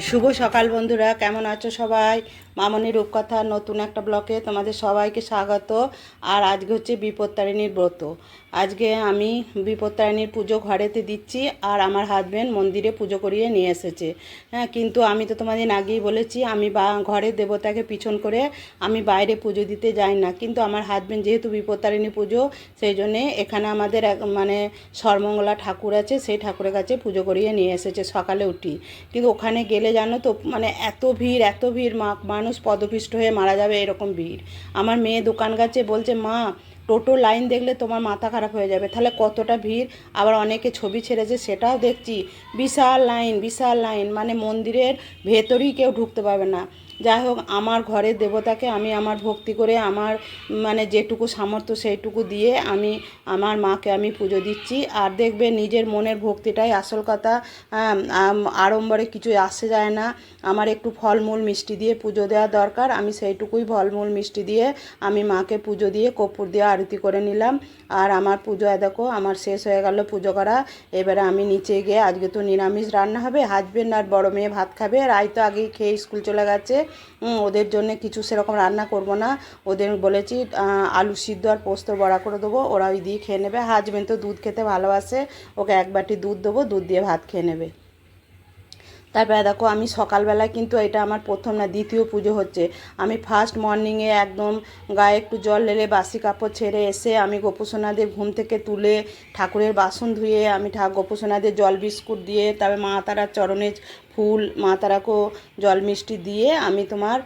শুভ সকাল বন্ধুরা, কেমন আছো সবাই? মামনি রূপকথার নতুন একটা ব্লকে তোমাদের সবাইকে স্বাগত। আর আজকে হচ্ছে বিপত্তারিণীর ব্রত। আজকে আমি বিপত্তারিণীর পুজো ঘরেতে দিচ্ছি, আর আমার হাজব্যান্ড মন্দিরে পুজো করিয়ে নিয়ে এসেছে। হ্যাঁ, কিন্তু আমি তো তোমাদের আগেই বলেছি আমি ঘরের দেবতাকে পিছন করে আমি বাইরে পুজো দিতে যাই না। কিন্তু আমার হাজব্যান্ড যেহেতু বিপত্তারিণী পুজো, সেই জন্যে এখানে আমাদের মানে সর্বমঙ্গলা ঠাকুর আছে, সেই ঠাকুরের কাছে পুজো করিয়ে নিয়ে এসেছে সকালে উঠি। কিন্তু ওখানে গেলে জানো তো, মানে এত ভিড় মানুষ পদপিষ্ট হয়ে মারা যাবে এরকম ভিড়। আমার মেয়ে দোকান গেছে, বলছে মা টোটো লাইন দেখলে তোমার মাথা খারাপ হয়ে যাবে, তাহলে কতটা ভিড়। আবার অনেকে ছবি ছেড়েছে, সেটাও দেখছি, বিশাল লাইন, মানে মন্দিরের ভেতরেই কেউ ঢুকতে পারবে না। যাই হোক, আমার ঘরের দেবতাকে আমি আমার ভক্তি করে আমার মানে যেটুকু সামর্থ্য সেইটুকু দিয়ে আমি আমার মাকে আমি পুজো দিচ্ছি। আর দেখবে নিজের মনের ভক্তিটাই আসল কথা। আড়ম্বরে কিছু আসে যায় না। আমার একটু ফলমূল মিষ্টি দিয়ে পুজো দেওয়া দরকার, আমি সেইটুকুই ফলমূল মিষ্টি দিয়ে আমি মাকে পুজো দিয়ে কর্পূর দিয়ে আরতি করে নিলাম। আর আমার পুজো দেখো আমার শেষ হয়ে গেল পুজো করা। এবারে আমি নিচে গিয়ে, আজকে তো নিরামিষ রান্না হবে, হাজবেন্ড আর বড় মেয়ে ভাত খাবে, রাই তো আগেই খেয়ে স্কুল চলে গেছে। ওদের জন্য কিছু সেরকম রান্না করব না। ওদের বলেছি আলু সিদ্ধ আর পোস্তর বড়া করে দেবো, ওরা ওই দিয়ে খেয়ে নেবে। হাজবেন্ড তো দুধ খেতে ভালোবাসে, ওকে এক বাটি দুধ দেবো, দুধ দিয়ে ভাত খেয়ে নেবে। তারপরে দেখো, আমি সকালবেলায় কিন্তু এটা আমার প্রথম না দ্বিতীয় পুজো হচ্ছে। আমি ফার্স্ট মর্নিংয়ে একদম গায়ে একটু জল ঢেলে বাসি কাপড় ছেড়ে এসে আমি গোপুসোনাদের ঘুম থেকে তুলে ঠাকুরের বাসন ধুয়ে আমি গোপুসোনাদের জল বিস্কুট দিয়ে, তারপরে মা তারার চরণে ফুল, মা তারাকেও জল মিষ্টি দিয়ে আমি তোমার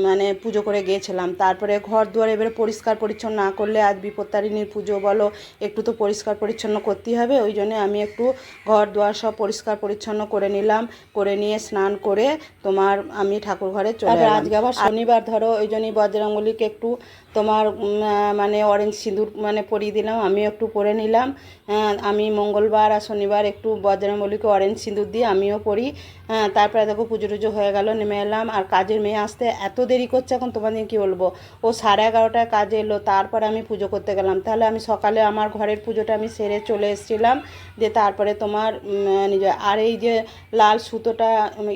মানে পুজো করে গিয়েছিলাম। তারপরে ঘর দুয়ার এবারে পরিষ্কার পরিচ্ছন্ন না করলে, আজ বিপত্তারিণীর পুজো বলো, একটু তো পরিষ্কার পরিচ্ছন্ন করতেই হবে। ওই জন্য আমি একটু ঘর দুয়ার সব পরিষ্কার পরিচ্ছন্ন করে নিলাম, করে নিয়ে স্নান করে তোমার আমি ঠাকুর ঘরে চলে এলাম। আজকে আবার শনিবার ধরো, ওই জন্যই বজরঙ্গলিকে একটু তোমার মানে অরেঞ্জ সিঁদুর মানে পরিয়ে দিলাম, আমিও একটু পরে নিলাম। আমি মঙ্গলবার আর শনিবার একটু বজরঙ্গলিকে অরেঞ্জ সিঁদুর দিয়ে আমিও পরি। তারপরে দেখো পুজো টুজো হয়ে গেল, নেমে এলাম। আর কাজের মেয়ে আসতে এত দেরি করছে, এখন তোমাদের কী বলবো, ও 11:30টায় কাজে এলো, তারপরে আমি পুজো করতে গেলাম। তাহলে আমি সকালে আমার ঘরের পুজোটা আমি সেরে চলে এসেছিলাম, দিয়ে তারপরে তোমার নিজে আর এই যে লাল সুতোটা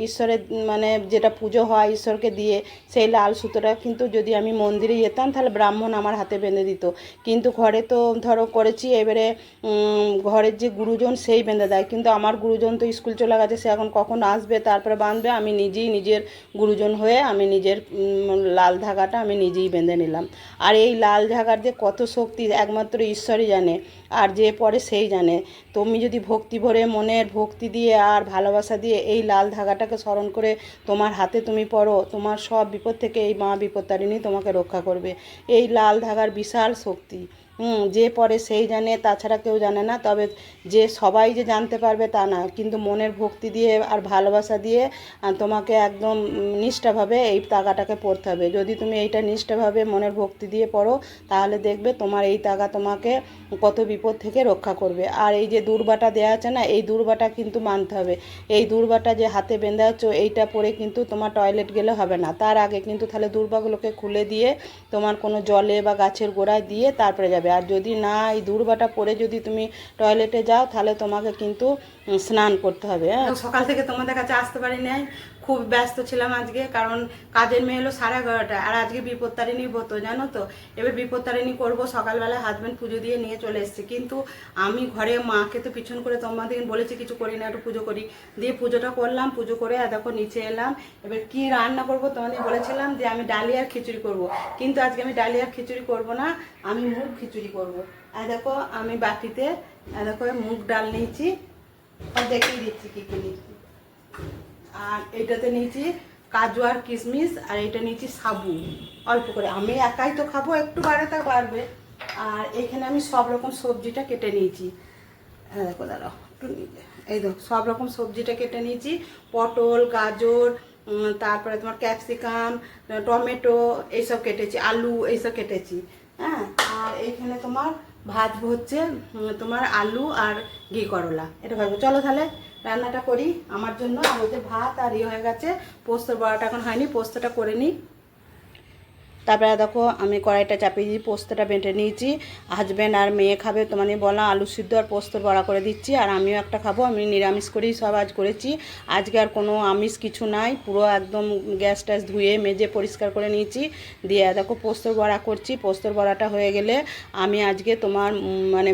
ঈশ্বরের মানে যেটা পুজো হয় ঈশ্বরকে দিয়ে, সেই লাল সুতোটা কিন্তু যদি আমি মন্দিরে যেতাম তাহলে ব্রাহ্মণ আমার হাতে বেঁধে দিত। কিন্তু ঘরে তো ধরো করেছি, এবারে ঘরের যে গুরুজন সেই বেঁধে দেয়, কিন্তু আমার গুরুজন তো স্কুল চলে গেছে, সে এখন কখন আসবে তারপরে বাঁধবে। আমি নিজেই নিজের গুরুজন হয়ে আমি নিজের লাল ধাগাটা আমি নিজেই বেঁধে নিলাম। আর এই লাল ধাগার যে কত শক্তি একমাত্র ঈশ্বরই জানে, আর যে পরে সেই জানে। তুমি যদি ভক্তি ভরে মনের ভক্তি দিয়ে আর ভালোবাসা দিয়ে এই লাল ধাগাটাকে স্মরণ করে তোমার হাতে তুমি পরো, তোমার সব বিপদ থেকে এই মা বিপত্তারিণী তোমাকে রক্ষা করবে। এই লাল ধাগার বিশাল শক্তি, যে পরে সেই জানে, তাছাড়া কেউ জানে না। তবে যে সবাই যে জানতে পারবে তা না, কিন্তু মনের ভক্তি দিয়ে আর ভালোবাসা দিয়ে তোমাকে একদম নিষ্ঠাভাবে এই তাগাটাকে পড়তে হবে। যদি তুমি এইটা নিষ্ঠাভাবে মনের ভক্তি দিয়ে পড়ো, তাহলে দেখবে তোমার এই তাগা তোমাকে কত বিপদ থেকে রক্ষা করবে। আর এই যে দূর্বাটা দেওয়া আছে না, এই দূর্বাটা কিন্তু মানতে হবে। এই দূর্বাটা যে হাতে বেঁধে আছো, এইটা পরে কিন্তু তোমার টয়লেট গেলে হবে না, তার আগে কিন্তু তাহলে দূর্বাগুলোকে খুলে দিয়ে তোমার কোনো জলে বা গাছের গোড়ায় দিয়ে তারপরে যাবে। আর যদি না এই দূর্বাটা পরে যদি তুমি টয়লেটে যাও, তাহলে তোমাকে কিন্তু স্নান করতে হবে। হ্যাঁ, সকাল থেকে তোমাদের কাছে আসতে পারি নাই, খুব ব্যস্ত ছিলাম আজকে, কারণ কাজের মেয়ে এলো 11:30টায়। আর আজকে বিপত্তারিণী ব্রত, জানো তো। এবার বিপত্তারিণী করবো, সকালবেলা হাজব্যান্ড পুজো দিয়ে নিয়ে চলে এসছে, কিন্তু আমি ঘরে মাকে তো পিছন করে তোমাদের বলেছি কিছু করি না, একটু পুজো করি, দিয়ে পুজোটা করলাম। পুজো করে দেখো নিচে এলাম। এবার কি রান্না করবো তোমাদের বলেছিলাম যে আমি ডালিয়ার খিচুড়ি করব, কিন্তু আজকে আমি ডালিয়ার খিচুড়ি করব না, আমি মুগ খিচুড়ি করব। আর দেখো আমি বাটিতে দেখো মুগ ডাল নিয়েছি, দেখিয়ে দিচ্ছি কী কী নিয়েছি। আর এইটাতে নিয়েছি কাজু আর কিশমিশ, আর এইটা নিয়েছি সাবু অল্প করে, আমি একাই তো খাবো, একটু বাড়াতে পারবে। আর এখানে আমি সব রকম সবজিটা কেটে নিয়েছি, দেখো দাঁড়াও একটু, এই দেখো সব রকম সবজিটা কেটে নিয়েছি, পটল, গাজর, তারপরে তোমার ক্যাপসিকাম, টমেটো এইসব কেটেছি, আলু এইসব কেটেছি। হ্যাঁ, আর এইখানে তোমার ভাজবো হচ্ছে তোমার আলু আর ঘি করলা, এটা ভাজবো। চলো তাহলে রান্নাটা করি আমার জন্য। আর ওদের ভাত আর হয়ে গেছে, পোস্তর বড়াটা এখন হয়নি, পোস্তটা করে নিই। তারপরে দেখো আমি কড়াইটা চাপিয়ে দিয়ে পোস্তটা বেটে নিয়েছি। হাজব্যান্ড আর মেয়ে খাবে, তোমাদের বলা আলু সিদ্ধ আর পোস্তর বড়া করে দিচ্ছি, আর আমিও একটা খাবো। আমি নিরামিষ করেই সব আজ করেছি। আজকে আর কোনো আমিষ কিছু নাই, পুরো একদম গ্যাস ট্যাস ধুয়ে মেজে পরিষ্কার করে নিয়েছি। দিয়ে দেখো পোস্তর বড়া করছি। পোস্তর বড়াটা হয়ে গেলে আমি আজকে তোমার মানে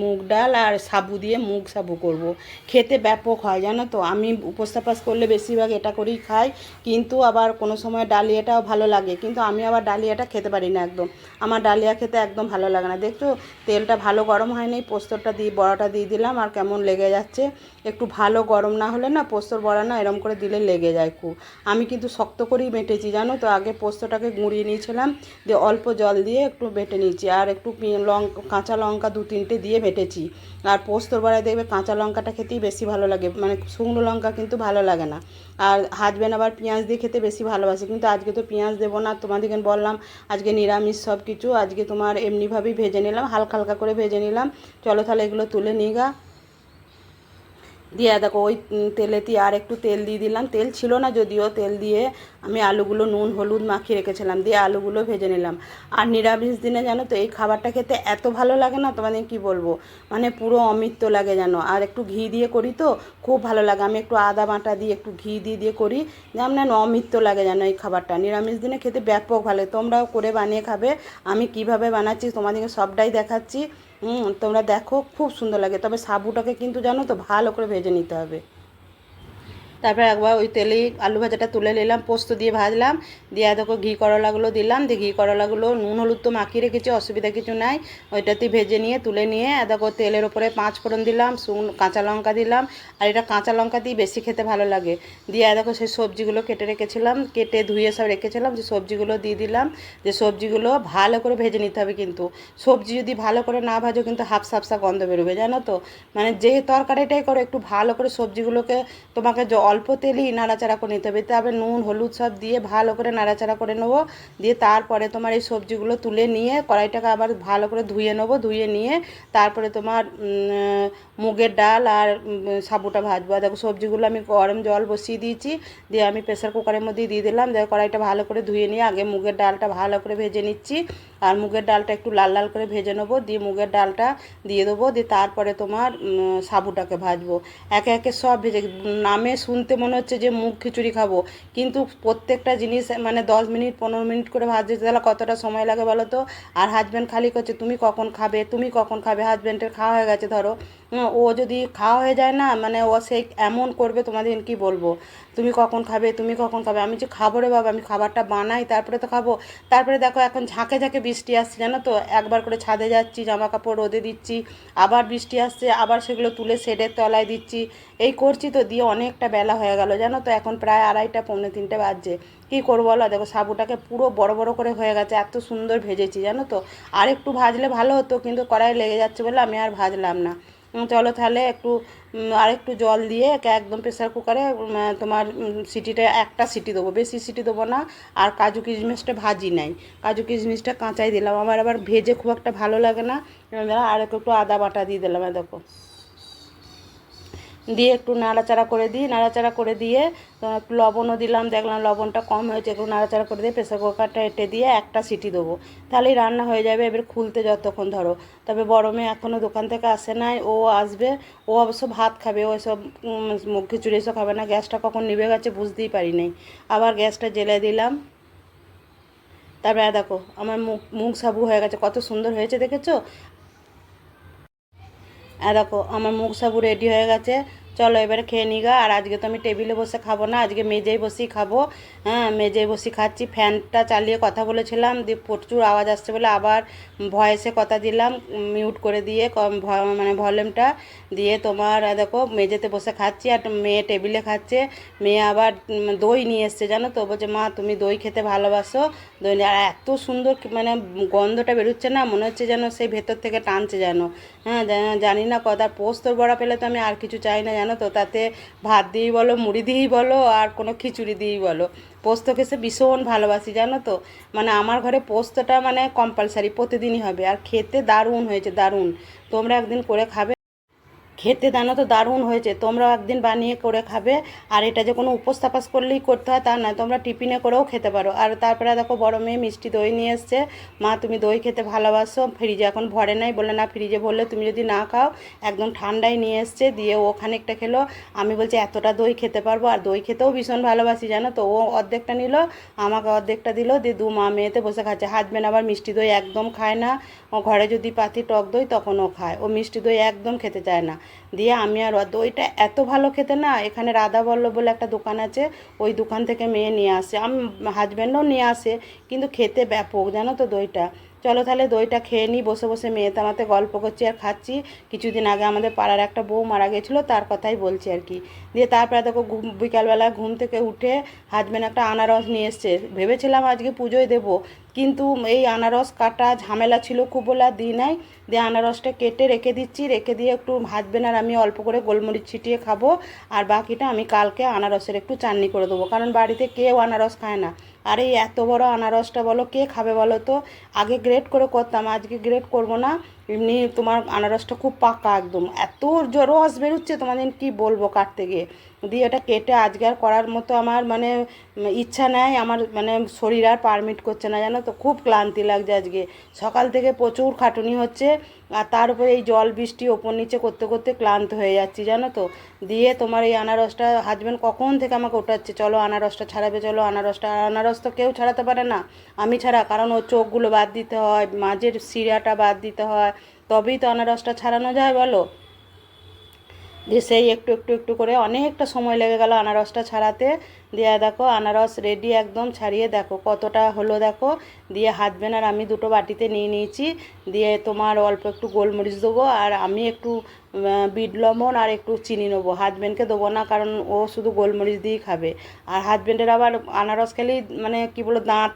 মুগ ডাল আর সাবু দিয়ে মুগ সাবু করব। খেতে ব্যাপক হয় জানো তো। আমি উপোস তাপাস করলে বেশিরভাগ এটা করেই খাই, কিন্তু আবার কোনো সময় ডালিয়াটাও ভালো লাগে, কিন্তু আমি আবার ডালিয়াটা খেতে পারি না একদম। আমার ডালিয়া খেতে একদম ভালো লাগে না। দেখছো তেলটা ভালো গরম হয়নি, পোস্তটা দিয়ে বড়াটা দিয়ে দিলাম, আর কেমন লেগে যাচ্ছে। একটু ভালো গরম না হলে না পোস্তর বড়া না এরম করে দিলে লেগে যায় খুব। আমি কিন্তু শক্ত করেই বেটেছি জানো তো। আগে পোস্তটাকে গুঁড়িয়ে নিয়েছিলাম, দিয়ে অল্প জল দিয়ে একটু বেটে নিয়েছি, আর একটু কাঁচা লঙ্কা 2-3টে দিয়ে বেটেছি। আর পোস্তর বড়ায় দেখবে কাঁচা লঙ্কাটা খেতেই বেশি ভালো লাগে, মানে শুকনো লঙ্কা কিন্তু ভালো লাগে না। আর হাজব্যান্ড আবার পেঁয়াজ দিয়ে খেতে বেশি ভালোবাসে, কিন্তু আজকে তো পেঁয়াজ দেবো না। তোমাদেরকে বললাম আজকে নিরামিষ সব কিছু। আজকে তোমার এমনিভাবেই ভেজে নিলাম, হালকা হালকা করে ভেজে নিলাম। চলো তাহলে এগুলো তুলে নিই গা। দিয়ে দেখো ওই তেলেতে আর একটু তেল দিয়ে দিলাম, তেল ছিল না যদিও, তেল দিয়ে আমি আলুগুলো নুন হলুদ মাখিয়ে রেখেছিলাম, দিয়ে আলুগুলো ভেজে নিলাম। আর নিরামিষ দিনে জানো তো এই খাবারটা খেতে এত ভালো লাগে না, তোমাদের কি বলবো, মানে পুরো অমৃত লাগে জানো। আর একটু ঘি দিয়ে করি তো খুব ভালো লাগে। আমি একটু আদা বাটা দিয়ে একটু ঘি দিয়ে দিয়ে করি, যেমন না অমৃত লাগে জানো এই খাবারটা। নিরামিষ দিনে খেতে ব্যাপক ভালো, তোমরাও করে বানিয়ে খাবে। আমি কিভাবে বানাচ্ছি তোমাদেরকে সবটাই দেখাচ্ছি। তোমরা দেখো খুব সুন্দর লাগে। তবে সাবুটাকে কিন্তু জানো তো ভালো করে ভেজে নিতে হবে। তারপরে একবার ওই তেলেই আলু ভাজাটা তুলে নিলাম, পোস্ত দিয়ে ভাজলাম। দিয়ে দেখো ঘি করলাগুলো দিলাম, দিয়ে ঘি করলাগুলো নুন হলুদ তো মাখিয়ে রেখেছি, অসুবিধা কিছু নাই। ওইটাতে ভেজে নিয়ে তুলে নিয়ে দেখো তেলের ওপরে 5 ফোড়ন দিলাম, কাঁচা লঙ্কা দিলাম। আর এটা কাঁচা লঙ্কা দিয়ে বেশি খেতে ভালো লাগে। দিয়ে দেখো সেই সবজিগুলো কেটে রেখেছিলাম, কেটে ধুয়ে সব রেখেছিলাম, যে সবজিগুলো দিয়ে দিলাম। যে সবজিগুলো ভালো করে ভেজে নিতে হবে, কিন্তু সবজি যদি ভালো করে না ভাজো কিন্তু হাফসা গন্ধ বেরোবে জানো তো। মানে যে তরকারিটাই করো একটু ভালো করে সবজিগুলোকে তোমাকে অল্প তেলেই নাড়াচাড়া করে নিতে হবে। তারপরে নুন হলুদ সব দিয়ে ভালো করে নাড়াচাড়া করে নেবো। দিয়ে তারপরে তোমার এই সবজিগুলো তুলে নিয়ে কড়াইটাকে আবার ভালো করে ধুয়ে নেবো। ধুয়ে নিয়ে তারপরে তোমার মুগের ডাল আর সাবুটা ভাজবো। দেখো সবজিগুলো আমি গরম জল বসিয়ে দিয়েছি, দিয়ে আমি প্রেসার কুকারের মধ্যে দিয়ে দিলাম। দেখো কড়াইটা ভালো করে ধুয়ে নিয়ে আগে মুগের ডালটা ভালো করে ভেজে নিচ্ছি। আর মুগের ডালটা একটু লাল লাল করে ভেজে নেবো, দিয়ে মুগের ডালটা দিয়ে দেবো। দিয়ে তারপরে তোমার সাবুটাকে ভাজবো। একে একে সব ভেজে, নামে শুনতে মনে হচ্ছে যে মুগ খিচুড়ি খাবো, কিন্তু প্রত্যেকটা জিনিস মানে 10 মিনিট 15 মিনিট করে ভাজতে তাহলে কতটা সময় লাগে বলো তো। আর হাজব্যান্ড খালি করছে তুমি কখন খাবে তুমি কখন খাবে। হাজব্যান্ডের খাওয়া হয়ে গেছে ধরো, ও যদি খাওয়া হয়ে যায় না মানে ও সেই এমন করবে তোমাদের কি বলবো, তুমি কখন খাবে তুমি কখন খাবে। আমি যে খাবো রে বাবা, আমি খাবারটা বানাই তারপরে তো খাবো। তারপরে দেখো এখন ঝাঁকে ঝাঁকে বৃষ্টি আসছে জানো তো, একবার করে ছাদে যাচ্ছি জামা কাপড় রোদে দিচ্ছি, আবার বৃষ্টি আসছে, আবার সেগুলো তুলে শেডের তলায় দিচ্ছি। এই করছি তো, দিয়ে অনেকটা বেলা হয়ে গেল জানো তো। এখন প্রায় 2:30 পৌনে 3টে বাজছে। কী করবো বলো। দেখো সাবুটাকে পুরো বড় বড় করে হয়ে গেছে, এত সুন্দর ভেজেছি জানো তো। আর একটু ভাজলে ভালো হতো, কিন্তু কড়াই লেগে যাচ্ছে বলে আমি আর ভাজলাম না। চলো তাহলে একটু আর একটু জল দিয়ে একদম প্রেসার কুকারে তোমার সিটিটা একটা সিটি দেবো, বেশি সিটি দেবো না। আর কাজু কিশমিশটা ভাজি নাই, কাজু কিশমিশটা কাঁচাই দিলাম, আমার আবার ভেজে খুব একটা ভালো লাগে না। আর একটু আদা বাটা দিয়ে দিলাম দেখো, দিয়ে একটু নাড়াচাড়া করে দিই। নাড়াচাড়া করে দিয়ে একটু লবণও দিলাম, দেখলাম লবণটা কম হয়েছে, একটু নাড়াচাড়া করে দিয়ে প্রেসার কুকারটা এঁটে দিয়ে একটা সিটি দেবো, তাহলেই রান্না হয়ে যাবে। এবার খুলতে যতক্ষণ ধরো। তবে বড় মেয়ে এখনও দোকান থেকে আসে নাই, ও আসবে। ও অবশ্য ভাত খাবে, ও সব মুগ খিচুড়ি এসব খাবে না। গ্যাসটা কখন নিভে গেছে বুঝতেই পারি নাই, আবার গ্যাসটা জ্বেলে দিলাম। তারপরে দেখো আমার মুগ সাবু হয়ে গেছে, কত সুন্দর হয়েছে দেখেছো। দেখো আমার মুগ সাবু রেডি হয়ে গেছে। চলো এবারে খেয়ে নিগা। আর আজকে তো আমি টেবিলে বসে খাবো না, আজকে মেজেই বসেই খাবো। হ্যাঁ মেজেই বসে খাচ্ছি। ফ্যানটা চালিয়ে কথা বলেছিলাম, দিয়ে প্রচুর আওয়াজ আসছে বলে আবার ভয়েসে কথা দিলাম, মিউট করে দিয়ে মানে ভলিউমটা দিয়ে তোমার দেখো মেঝেতে বসে খাচ্ছি। আর মেয়ে টেবিলে খাচ্ছে। মেয়ে আবার দই নিয়ে এসছে জানো তো, বলছে মা তুমি দই খেতে ভালোবাসো, দই আর এত সুন্দর মানে গন্ধটা বেরোচ্ছে না, মনে হচ্ছে যেন সেই ভেতর থেকে টানছে যেন। হ্যাঁ জানি না কথা। পোস্তর বড়া পেলে তো আমি আর কিছু চাই না জানো তো, তাতে ভাত দিয়েই বলো মুড়ি দিয়েই বলো আর কোনো খিচুড়ি দিয়েই বলো, পোস্ত খেতে ভীষণ ভালোবাসি জানো তো। মানে আমার ঘরে পোস্তটা মানে কম্পালসারি প্রতিদিনই হবে, আর খেতে দারুণ হয়েছে দারুণ। তোমরা একদিন করে খাবে, খেতে জানো তো দারুণ হয়েছে। তোমরাও একদিন বানিয়ে করে খাবে। আর এটা যে কোনো উপোস তাপাস করলেই করতে হয় তা নয়, তোমরা টিফিনে করেও খেতে পারো। আর তারপরে দেখো বড় মেয়ে মিষ্টি দই নিয়ে এসছে। মা তুমি দই খেতে ভালোবাসো, ফ্রিজে এখন ভরে নাই, বলে না ফ্রিজে ভরলে তুমি যদি না খাও, একদম ঠান্ডায় নিয়ে এসছে। দিয়ে ও খানিকটা খেলো। আমি বলছি এতটা দই খেতে পারবো? আর দই খেতেও ভীষণ ভালোবাসি জানো তো। ও অর্ধেকটা নিল, আমাকে অর্ধেকটা দিল, দিয়ে দু মা মেয়েতে বসে খাচ্ছে। হাজবেন্ড আবার মিষ্টি দই একদম খায় না। ও ঘরে যদি পাতি টক দই তখন ও খায়, ও মিষ্টি দই একদম খেতে চায় না। দিয়ে আমি আর দইটা এত ভালো খেতে না, এখানে রাধাবল্লভ বলে একটা দোকান আছে, ওই দোকান থেকে মেয়ে নিয়ে আসে, হাজব্যান্ডও নিয়ে আসে, কিন্তু খেতে ব্যাপক জানো তো দইটা। চলো তাহলে দইটা খেয়ে নিই বসে বসে, মেয়ে তামাতে গল্প করছি আর খাচ্ছি। কিছুদিন আগে আমাদের পাড়ার একটা বউ মারা গেছিলো, তার কথাই বলছি আর কি। দিয়ে তারপরে দেখো বিকালবেলা ঘুম থেকে উঠে হাজব্যান্ড একটা আনারস নিয়ে এসছে। ভেবেছিলাম আজকে পুজোয় দেবো, কিন্তু এই আনারস কাটা ঝামেলা ছিল খুব বলে আর দিই নাই। দিয়ে আনারসটা কেটে রেখে দিচ্ছি, রেখে দিয়ে একটু ভাজবেন আর আমি অল্প করে গোলমরিচ ছিটিয়ে খাবো। আর বাকিটা আমি কালকে আনারসের একটু চাটনি করে দেবো, কারণ বাড়িতে কেউ আনারস খায় না। আর এই এত বড় আনারসটা বলো কে খাবে বলো তো। আগে গ্রেট করে করতাম, আজকে গ্রেট করব না। এমনি তোমার আনারসটা খুব পাকা একদম, এত রস বেরোচ্ছে তোমাদের কি বলবো কাটতে গিয়ে। দিয়ে এটা কেটে আজকে আর করার মতো আমার মানে ইচ্ছা নেই, আমার মানে শরীর আর পারমিট করছে না জানো তো। খুব ক্লান্তি লাগছে আজকে, সকাল থেকে প্রচুর খাটুনি হচ্ছে। আর তার উপরে এই জল বৃষ্টি ওপর নিচে করতে করতে ক্লান্ত হয়ে যাচ্ছি জানো তো। দিয়ে তোমার এই আনারসটা হাজব্যান্ড কখন থেকে আমাকে ওঠাচ্ছে, চলো আনারসটা ছাড়াবে, চলো আনারসটা। আর আনারস তো কেউ ছাড়াতে পারে না আমি ছাড়া, কারণ ওর চোখগুলো বাদ দিতে হয়, মাঝের শিরাটা বাদ দিতে হয়, তবেই তো আনারসটা ছাড়ানো যায় বলো। দিয়ে সেই একটু একটু একটু করে অনেকটা সময় লেগে গেল আনারসটা ছাড়াতে। দিয়ে দেখো আনারস রেডি একদম, ছাড়িয়ে দেখো কতটা হলো দেখো। দিয়ে হাজবেন্ড আর আমি দুটো বাটিতে নিয়ে নিয়েছি। দিয়ে তোমার অল্প একটু গোলমরিচ দেবো, আর আমি একটু বিট লবণ আর একটু চিনি নেবো। হাজবেন্ডকে দেবো না, কারণ ও শুধু গোলমরিচ দিয়েই খাবে। আর হাজবেন্ডের আবার আনারস খেলেই মানে কী বলো দাঁত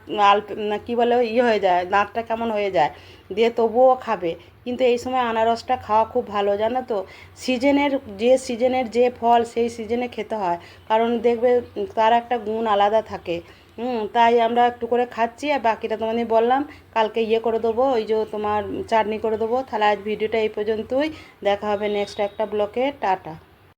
কী বলে হয়ে যায়, দাঁতটা কেমন হয়ে যায়। দিয়ে তবুও খাবে। কিন্তু এই সময় আনারসটা খাওয়া খুব ভালো জানো তো। সিজনের যে ফল সেই সিজনে খেতে হয়, কারণ দেখবে তার একটা গুণ আলাদা থাকে। তাই আমরা একটু করে খাচ্ছি, আর বাকিটা তোমাদের বললাম কালকে করে দেবো, ওই যে তোমার চাটনি করে দেবো। তাহলে আজ ভিডিওটা এই পর্যন্তই, দেখা হবে নেক্সট একটা ব্লকে। টাটা।